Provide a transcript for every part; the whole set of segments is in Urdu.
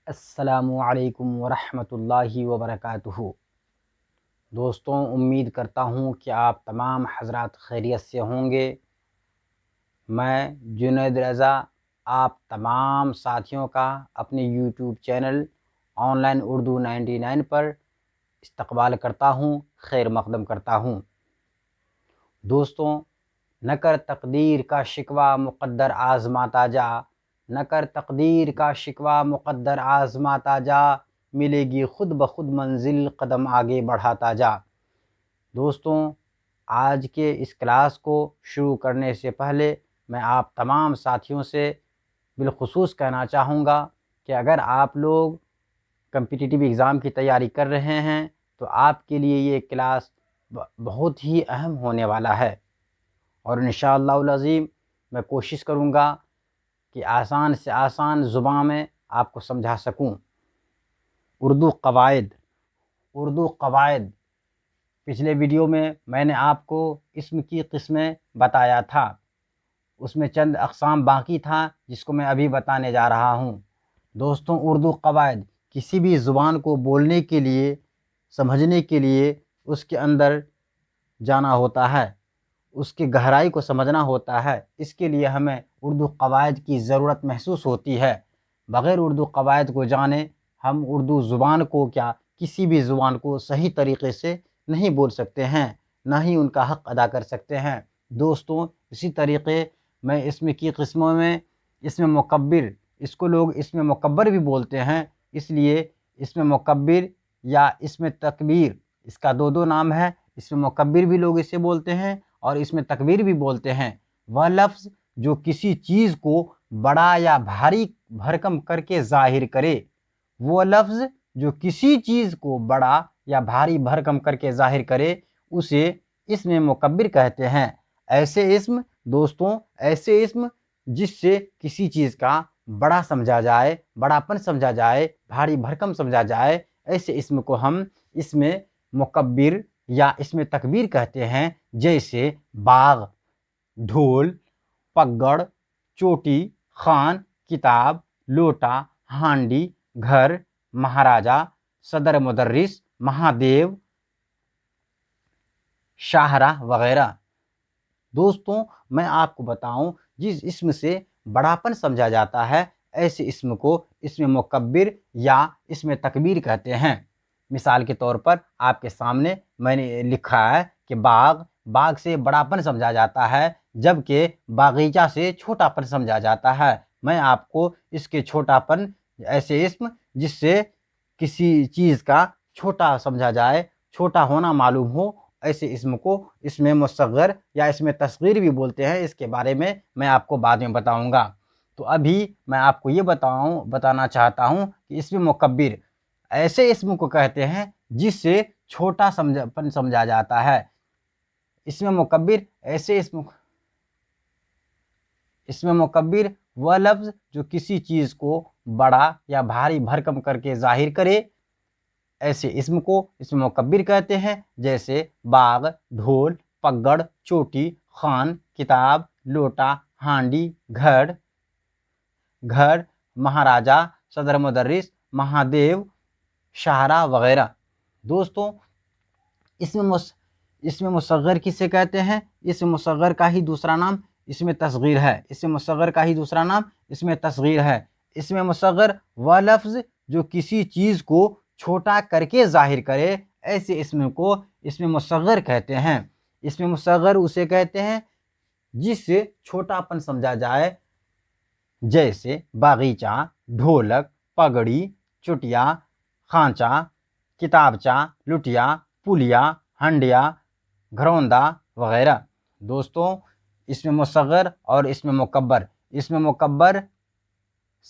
السلام علیکم ورحمۃ اللہ وبرکاتہ۔ دوستوں، امید کرتا ہوں کہ آپ تمام حضرات خیریت سے ہوں گے۔ میں جنید رضا آپ تمام ساتھیوں کا اپنے YouTube channel on line Urdu 99 پر استقبال کرتا ہوں، خیر مقدم کرتا ہوں۔ دوستوں، نہ کر تقدیر کا شکوہ مقدر آزماتا جا، نہ کر تقدیر کا شکوہ مقدر آزماتا جا، ملے گی خود بخود منزل قدم آگے بڑھاتا جا۔ دوستوں، آج کے اس کلاس کو شروع کرنے سے پہلے میں آپ تمام ساتھیوں سے بالخصوص کہنا چاہوں گا کہ اگر آپ لوگ کمپٹیٹیو ایگزام کی تیاری کر رہے ہیں تو آپ کے لیے یہ کلاس بہت ہی اہم ہونے والا ہے، اور انشاءاللہ العظیم میں کوشش کروں گا کہ آسان سے آسان زبان میں آپ کو سمجھا سکوں۔ اردو قواعد پچھلے ویڈیو میں نے آپ کو اسم کی قسمیں بتایا تھا، اس میں چند اقسام باقی تھا جس کو میں ابھی بتانے جا رہا ہوں۔ دوستوں، اردو قواعد کسی بھی زبان کو بولنے کے لیے، سمجھنے کے لیے اس کے اندر جانا ہوتا ہے، اس کی گہرائی کو سمجھنا ہوتا ہے، اس کے لیے ہمیں اردو قواعد کی ضرورت محسوس ہوتی ہے۔ بغیر اردو قواعد کو جانے ہم اردو زبان کو کسی بھی زبان کو صحیح طریقے سے نہیں بول سکتے ہیں، نہ ہی ان کا حق ادا کر سکتے ہیں۔ دوستوں، اسی طریقے میں اسم کی قسموں میں اسم مکبر، اس کو لوگ اسم مکبر بھی بولتے ہیں، اس لیے اسم مکبر یا اسم تکبیر، اس کا دو نام ہے۔ اسم مکبر بھی لوگ اسے بولتے ہیں اور اسم تکبیر بھی بولتے ہیں۔ وہ لفظ جو کسی چیز کو بڑا یا بھاری بھرکم کر کے ظاہر کرے، وہ لفظ جو کسی چیز کو بڑا یا بھاری بھرکم کر کے ظاہر کرے اسے اسم مکبر کہتے ہیں۔ ایسے اسم دوستوں، ایسے اسم جس سے کسی چیز کا بڑا سمجھا جائے، بڑاپن سمجھا جائے، بھاری بھرکم سمجھا جائے، ایسے اسم کو ہم اسم مکبر یا اسم تکبیر کہتے ہیں۔ جیسے باغ، ڈھول، پگڑ، چوٹی، خان، کتاب، لوٹا، ہانڈی، گھر، مہاراجا، صدر مدرس، مہادیو، شاہراہ وغیرہ۔ دوستوں، میں آپ کو بتاؤں، جس اسم سے بڑاپن سمجھا جاتا ہے ایسے اسم کو اسم مکبر یا اسم تکبیر کہتے ہیں۔ مثال کے طور پر آپ کے سامنے میں نے لکھا ہے کہ باغ سے بڑاپن سمجھا جاتا ہے، جبکہ باغیچہ سے چھوٹاپن سمجھا جاتا ہے۔ میں آپ کو اس کے چھوٹاپن، ایسے اسم جس سے کسی چیز کا چھوٹا سمجھا جائے، چھوٹا ہونا معلوم ہو، ایسے اسم کو اسم مصغر یا اسم تصغیر بھی بولتے ہیں۔ اس کے بارے میں آپ کو بعد میں بتاؤں گا۔ تو ابھی میں آپ کو یہ بتانا چاہتا ہوں کہ اسم مکبر ایسے اسم کو کہتے ہیں جس سے چھوٹا سمجھا جاتا ہے۔ اسم مکبر ایسے اسم مکبر وہ لفظ جو کسی چیز کو بڑا یا بھاری بھرکم کر کے ظاہر کرے، ایسے اسم کو اسم مکبر کہتے ہیں۔ جیسے باغ، ڈھول، پگڑ، چوٹی، خان، کتاب، لوٹا، ہانڈی، گھر، مہاراجا، صدر مدرس، مہادیو، شاہراہ وغیرہ۔ دوستوں، اسم مصغر کسے کہتے ہیں؟ اسم مصغر کا ہی دوسرا نام اسم تصغیر ہے۔ اسم مصغر کا ہی دوسرا نام اسم تصغیر ہے۔ اسم مصغر وہ لفظ جو کسی چیز کو چھوٹا کر کے ظاہر کرے، ایسے اسم کو اسم مصغر کہتے ہیں۔ اسم مصغر اسے کہتے ہیں جس سے چھوٹاپن سمجھا جائے، جیسے باغیچہ، ڈھولک، پگڑی، چٹیا، خانچہ، کتابچہ، لٹیا، پلیا، ہنڈیا، گھروندا وغیرہ۔ دوستوں، اسم مصغر اور اسم مکبر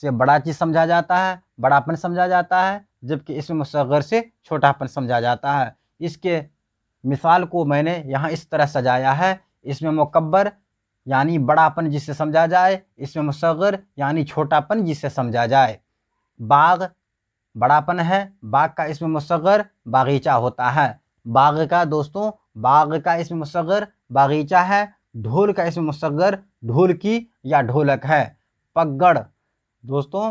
سے بڑا چیز سمجھا جاتا ہے، بڑاپن سمجھا جاتا ہے، جبکہ اسم مصغر سے چھوٹاپن سمجھا جاتا ہے۔ اس کے مثال کو میں نے یہاں اس طرح سجایا ہے۔ اسم مکبر یعنی بڑاپن جس سے سمجھا جائے، اسم مصغر یعنی چھوٹاپن جس سے سمجھا جائے۔ باغ بڑاپن ہے، باغ کا اسم مصغر باغیچہ ہوتا ہے۔ باغ کا اسم مصغر باغیچہ ہے۔ ڈھول کا اسم مصغر ڈھولکی یا ڈھولک ہے۔ پگڑ، دوستوں،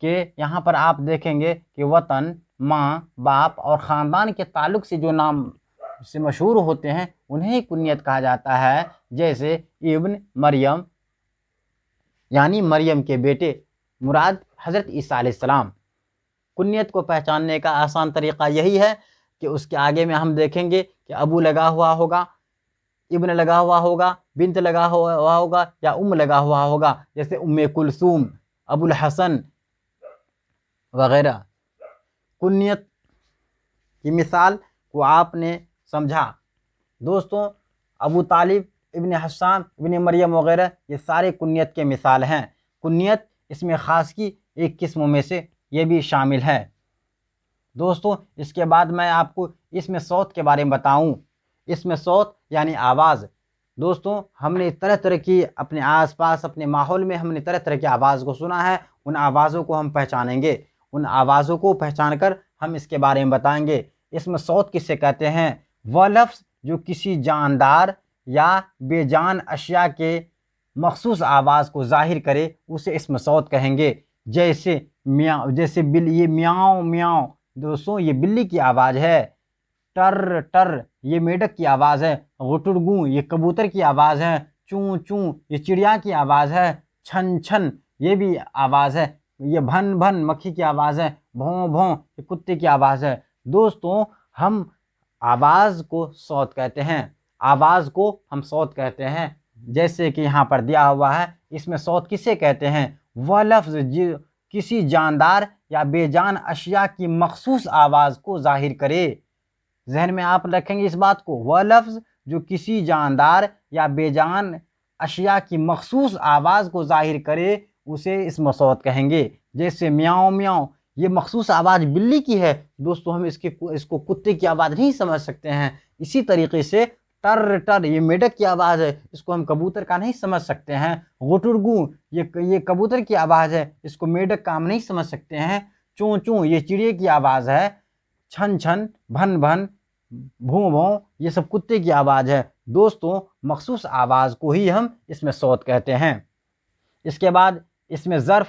کہ یہاں پر آپ دیکھیں گے کہ وطن، ماں، باپ اور خاندان کے تعلق سے جو نام سے مشہور ہوتے ہیں انہیں کنیت کہا جاتا ہے، جیسے ابن مریم یعنی مریم کے بیٹے، مراد حضرت عیسیٰ علیہ السلام۔ کنیت کو پہچاننے کا آسان طریقہ یہی ہے کہ اس کے آگے میں ہم دیکھیں گے کہ ابو لگا ہوا ہوگا، ابن لگا ہوا ہوگا، بنت لگا ہوا ہوگا یا لگا ہوا ہوگا، جیسے کلثوم، ابو الحسن وغیرہ۔ کنیت کی مثال کو آپ نے سمجھا۔ دوستوں، ابو طالب، ابن حسان، ابن مریم وغیرہ یہ سارے کنیت کے مثال ہیں۔ کنیت اس میں خاص کی ایک قسم میں سے یہ بھی شامل ہے۔ دوستوں، اس کے بعد میں آپ کو اسم صوت کے بارے میں بتاؤں۔ اسم صوت یعنی آواز۔ دوستوں، ہم نے طرح طرح کی اپنے آس پاس اپنے ماحول میں ہم نے طرح طرح کی آواز کو سنا ہے، ان آوازوں کو ہم پہچانیں گے، ان آوازوں کو پہچان کر ہم اس کے بارے میں بتائیں گے۔ اسم صوت کسے کہتے ہیں؟ وہ لفظ جو کسی جاندار یا بے جان اشیاء کے مخصوص آواز کو ظاہر کرے اسے اسم صوت کہیں گے۔ جیسے میاؤ، جیسے یہ میاؤ میاؤ، دوستوں یہ بلی کی آواز ہے۔ ٹر ٹر یہ میڈک کی آواز ہے۔ غٹرگوں یہ کبوتر کی آواز ہے۔ چوں چوں یہ چڑیا کی آواز ہے۔ چھن چھن یہ بھی آواز ہے۔ یہ بھن بھن مکھی کی آواز ہے۔ بھوں بھوں یہ کتے کی آواز ہے۔ دوستوں، ہم آواز کو صوت کہتے ہیں، آواز کو ہم صوت کہتے ہیں۔ جیسے کہ یہاں پر دیا ہوا ہے، اس میں صوت کسے کہتے ہیں؟ وہ لفظ جو کسی جاندار یا بے جان اشیاء کی مخصوص آواز کو ظاہر کرے۔ ذہن میں آپ رکھیں گے اس بات کو، وہ لفظ جو کسی جاندار یا بے جان اشیاء کی مخصوص آواز کو ظاہر کرے اسے اسم صوت کہیں گے۔ جیسے میاؤ میاؤ یہ مخصوص آواز بلی کی ہے، دوستوں ہم اس کو کتے کی آواز نہیں سمجھ سکتے ہیں۔ اسی طریقے سے ٹر ٹر یہ میڈک کی آواز ہے، اس کو ہم کبوتر کا نہیں سمجھ سکتے ہیں۔ غٹرگوں یہ کبوتر کی آواز ہے، اس کو میڈک کا ہم نہیں سمجھ سکتے ہیں۔ چوں چوں یہ چڑیے کی آواز ہے۔ چھن چھن، بھن بھن، بھوں بھوں یہ سب کتے کی آواز ہے۔ دوستوں، مخصوص آواز کو ہی ہم اس میں صوت کہتے ہیں۔ اس کے بعد اس میں ظرف۔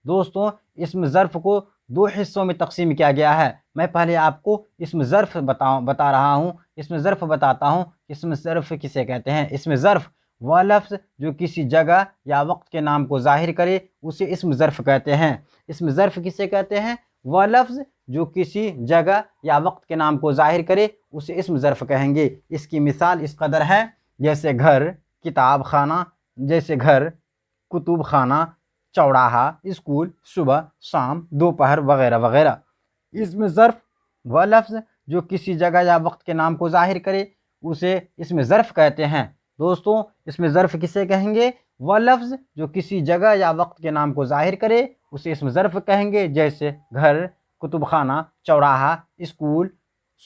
دوستوں، اسم ظرف کو دو حصوں میں تقسیم کیا گیا ہے۔ میں پہلے آپ کو اسم ظرف بتا رہا ہوں، اسم ظرف بتاتا ہوں۔ اسم ظرف کسے کہتے ہیں؟ اسم ظرف وہ لفظ جو کسی جگہ یا وقت کے نام کو ظاہر کرے اسے اسم ظرف کہتے ہیں۔ اسم ظرف کسے کہتے ہیں؟ وہ لفظ جو کسی جگہ یا وقت کے نام کو ظاہر کرے اسے اسم ظرف کہیں گے۔ اس کی مثال اس قدر ہے، جیسے گھر، کتاب خانہ، جیسے گھر، کتب خانہ، چوراہا، اسکول، صبح، شام، دوپہر وغیرہ وغیرہ۔ اسم ظرف وہ لفظ جو کسی جگہ یا وقت کے نام کو ظاہر کرے اسے اسم ظرف کہتے ہیں۔ دوستوں، اسم ظرف کسے کہیں گے؟ وہ لفظ جو کسی جگہ یا وقت کے نام کو ظاہر کرے اسے اسم ظرف کہیں گے، جیسے گھر، کتب خانہ، چوراہا، اسکول،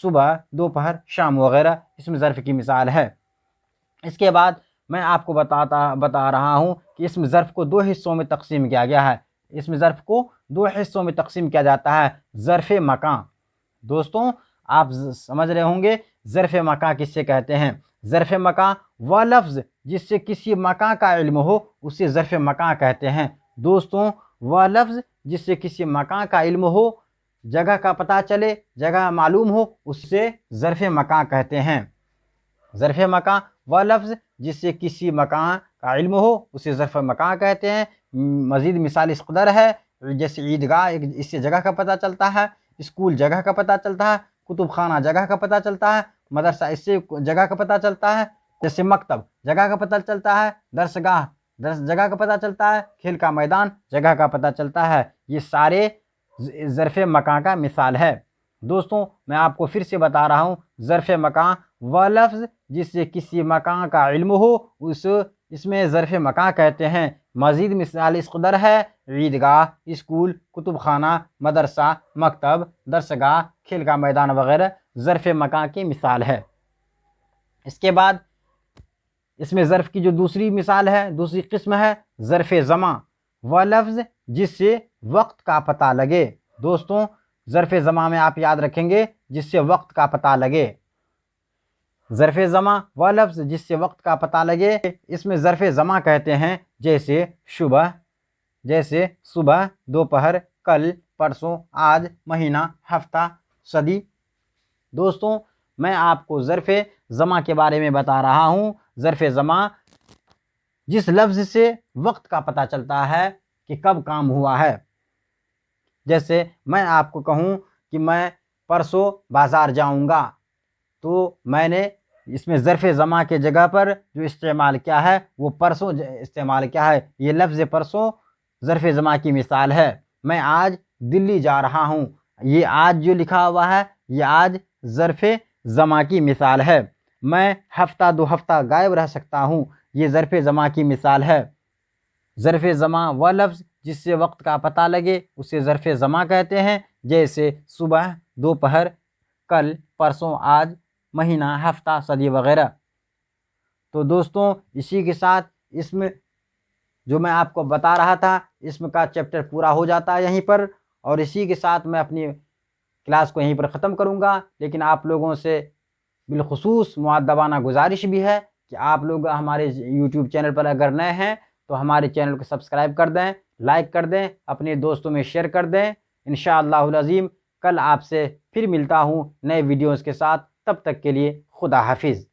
صبح، دوپہر، شام وغیرہ اسم ظرف کی مثال ہے۔ اس کے بعد میں آپ کو بتا رہا ہوں کہ اسم ظرف کو دو حصوں میں تقسیم کیا گیا ہے۔ اسم ظرف کو دو حصوں میں تقسیم کیا جاتا ہے۔ ظرف مکان۔ دوستوں، آپ سمجھ رہے ہوں گے ظرف مکان کسے کہتے ہیں؟ ظرف مکان وہ لفظ جس سے کسی مکان کا علم ہو اسے ظرف مکان کہتے ہیں۔ دوستوں، وہ لفظ جس سے کسی مکان کا علم ہو، جگہ کا پتہ چلے، جگہ معلوم ہو، اس سے ظرف مکان کہتے ہیں۔ ظرف مکان وہ لفظ جس سے کسی مکان کا علم ہو اسے ظرف مکان کہتے ہیں۔ مزید مثال اس قدر ہے، جیسے عیدگاہ، اس سے جگہ کا پتہ چلتا ہے، اسکول جگہ کا پتہ چلتا ہے، کتب خانہ جگہ کا پتہ چلتا ہے، مدرسہ اس سے جگہ کا پتہ چلتا ہے، جیسے مکتب جگہ کا پتہ چلتا ہے، درسگاہ جگہ کا پتہ چلتا ہے، کھیل کا میدان جگہ کا پتہ چلتا ہے۔ یہ سارے ظرف مکان کا مثال ہے۔ دوستوں، میں آپ کو پھر سے بتا رہا ہوں، ظرف مکان وہ لفظ جس سے کسی مکان کا علم ہو اس میں ظرف مکان کہتے ہیں۔ مزید مثال اس قدر ہے، عیدگاہ، اسکول، کتب خانہ، مدرسہ، مکتب، درسگاہ، کھیل کا میدان وغیرہ ظرف مکان کی مثال ہے۔ اس کے بعد اس میں ظرف کی جو دوسری مثال ہے، دوسری قسم ہے ظرف زمان۔ وہ لفظ جس سے وقت کا پتہ لگے۔ دوستوں، ظرف زمان میں آپ یاد رکھیں گے جس سے وقت کا پتہ لگے۔ ظرف زمان وہ لفظ جس سے وقت کا پتہ لگے، اس میں ظرف زمان کہتے ہیں، جیسے صبح، جیسے صبح، دوپہر، کل، پرسوں، آج، مہینہ، ہفتہ، صدی۔ دوستوں میں آپ کو ظرف زماں کے بارے میں بتا رہا ہوں۔ ظرف زماں جس لفظ سے وقت کا پتہ چلتا ہے کہ کب کام ہوا ہے۔ جیسے میں آپ کو کہوں کہ میں پرسوں بازار جاؤں گا، تو میں نے اس میں ظرف زماں کے جگہ پر جو استعمال کیا ہے وہ پرسوں استعمال کیا ہے۔ یہ لفظ پرسوں ظرف زماں کی مثال ہے۔ میں آج دلی جا رہا ہوں، یہ آج جو لکھا ہوا ہے یہ آج ظرف زماں کی مثال ہے۔ میں ہفتہ دو ہفتہ غائب رہ سکتا ہوں، یہ ظرف زماں کی مثال ہے۔ ظرف زماں وہ لفظ جس سے وقت کا پتہ لگے اسے ظرف زماں کہتے ہیں، جیسے صبح، دوپہر، کل، پرسوں، آج، مہینہ، ہفتہ، صدی وغیرہ۔ تو دوستوں اسی کے ساتھ اسم جو میں آپ کو بتا رہا تھا اسم کا چیپٹر پورا ہو جاتا ہے یہیں پر، اور اسی کے ساتھ میں اپنی کلاس کو یہیں پر ختم کروں گا۔ لیکن آپ لوگوں سے بالخصوص مؤدبانہ گزارش بھی ہے کہ آپ لوگ ہمارے یوٹیوب چینل پر اگر نئے ہیں تو ہمارے چینل کو سبسکرائب کر دیں، لائک کر دیں، اپنے دوستوں میں شیئر کر دیں۔ انشاءاللہ العظیم کل آپ سے پھر ملتا ہوں نئے ویڈیوز کے ساتھ، تب تک کے لیے خدا حافظ۔